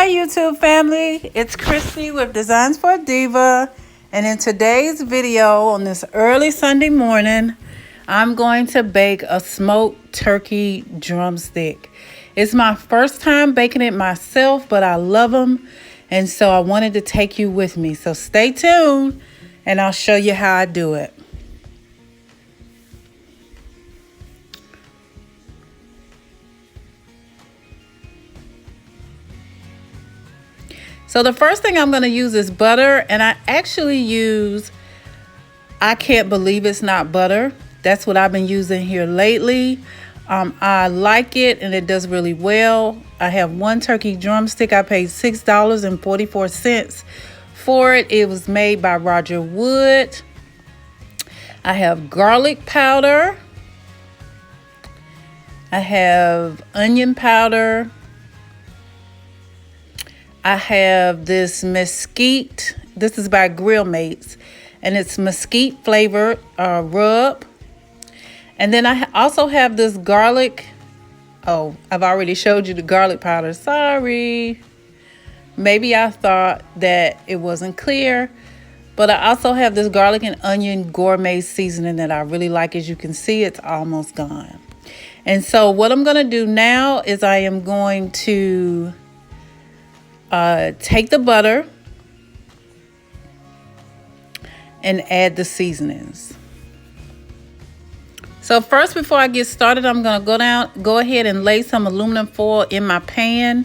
Hi YouTube family, it's Christy with Designs for a Diva, and in today's video on this early Sunday morning, I'm going to bake a smoked turkey drumstick. It's my first time baking it myself, but I love them, and so I wanted to take you with me. So stay tuned and I'll show you how I do it. So the first thing I'm going to use is butter, and I actually use, I can't believe it's not butter. That's what I've been using here lately. I like it and it does really well. I have one turkey drumstick. I paid $6.44 for it. It was made by Roger Wood. I have garlic powder. I have onion powder. I have this mesquite. This is by Grill Mates, and it's mesquite flavored rub. And then I also have this garlic. Oh, I've already showed you the garlic powder. Sorry. Maybe I thought that it wasn't clear. But I also have this garlic and onion gourmet seasoning that I really like. As you can see, it's almost gone. And so what I'm going to do now is I am going to take the butter and add the seasonings. So first, before I get started, I'm going to go ahead and lay some aluminum foil in my pan,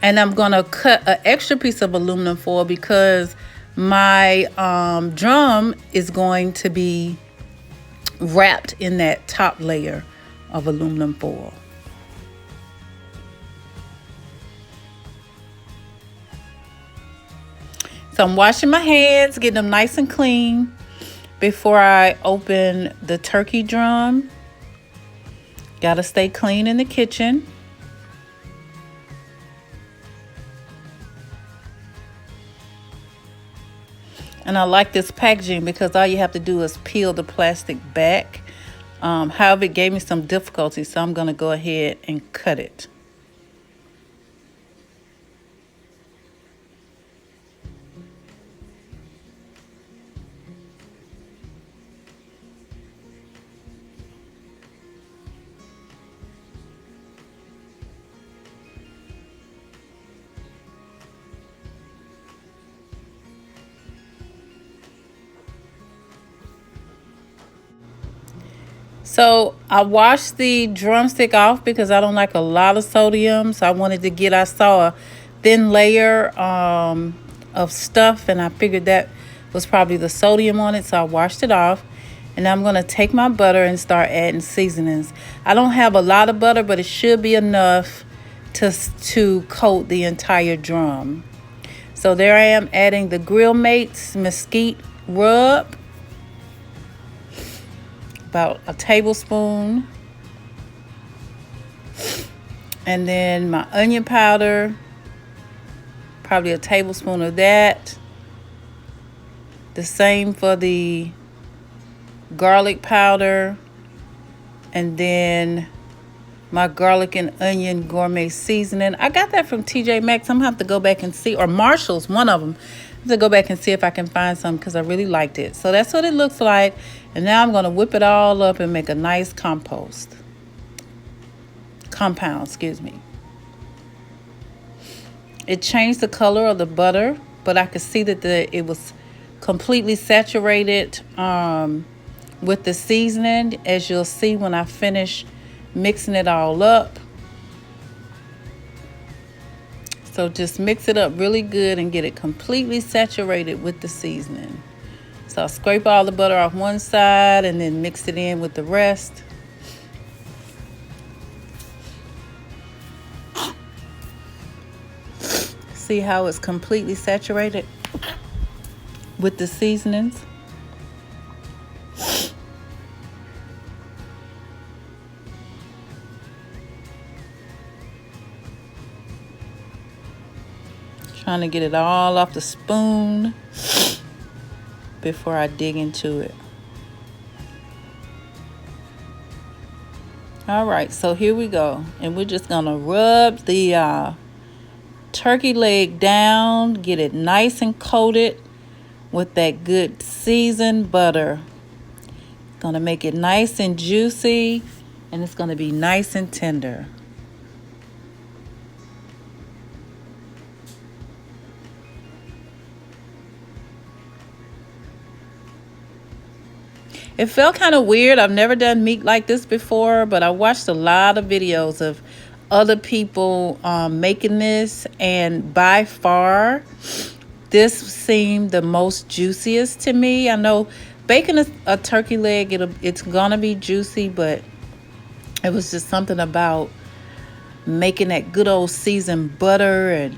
and I'm going to cut an extra piece of aluminum foil because my drum is going to be wrapped in that top layer of aluminum foil. So I'm washing my hands, getting them nice and clean before I open the turkey drum. Gotta stay clean in the kitchen. And I like this packaging because all you have to do is peel the plastic back. However, it gave me some difficulty, so I'm gonna go ahead and cut it. So I washed the drumstick off because I don't like a lot of sodium. So I wanted to I saw a thin layer of stuff, and I figured that was probably the sodium on it. So I washed it off, and I'm going to take my butter and start adding seasonings. I don't have a lot of butter, but it should be enough to coat the entire drum. So there I am adding the Grill Mates mesquite rub. About a tablespoon, and then my onion powder, probably a tablespoon of that. The same for the garlic powder, and then my garlic and onion gourmet seasoning. I got that from TJ Maxx. I'm gonna have to go back and see, or Marshall's, one of them. I have to go back and see if I can find some because I really liked it. So that's what it looks like. And now I'm gonna whip it all up and make a nice compound, excuse me. It changed the color of the butter, but I could see that it was completely saturated with the seasoning, as you'll see when I finish mixing it all up. So just mix it up really good and get it completely saturated with the seasoning. So I'll scrape all the butter off one side and then mix it in with the rest. See how it's completely saturated with the seasonings? Trying to get it all off the spoon before I dig into it. All right, so here we go. And we're just gonna rub the turkey leg down, get it nice and coated with that good seasoned butter. Gonna make it nice and juicy, and it's gonna be nice and tender. It felt kind of weird. I've never done meat like this before, but I watched a lot of videos of other people making this, and by far, this seemed the most juiciest to me. I know baking a turkey leg, it's gonna be juicy, but it was just something about making that good old seasoned butter and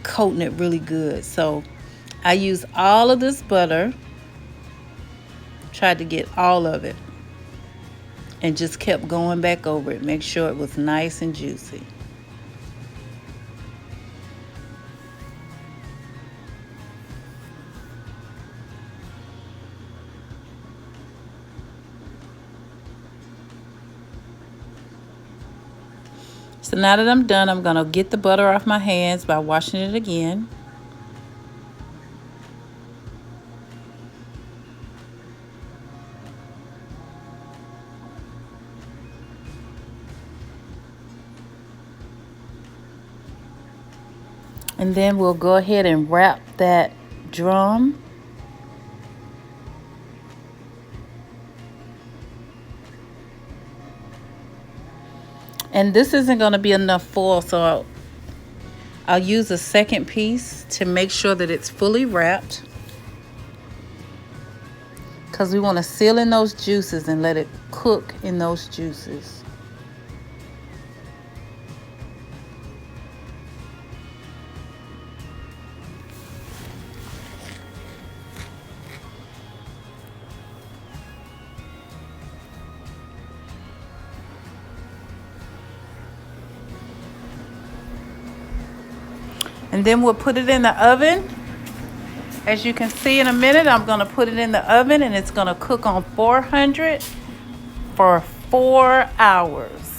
coating it really good. So I used all of this butter. Tried to get all of it and just kept going back over it. Make sure it was nice and juicy. So now that I'm done, I'm gonna get the butter off my hands by washing it again. And then we'll go ahead and wrap that drum. And this isn't going to be enough foil, so I'll use a second piece to make sure that it's fully wrapped, because we want to seal in those juices and let it cook in those juices. And then we'll put it in the oven. As you can see in a minute, I'm going to put it in the oven, and it's going to cook on 400 for 4 hours.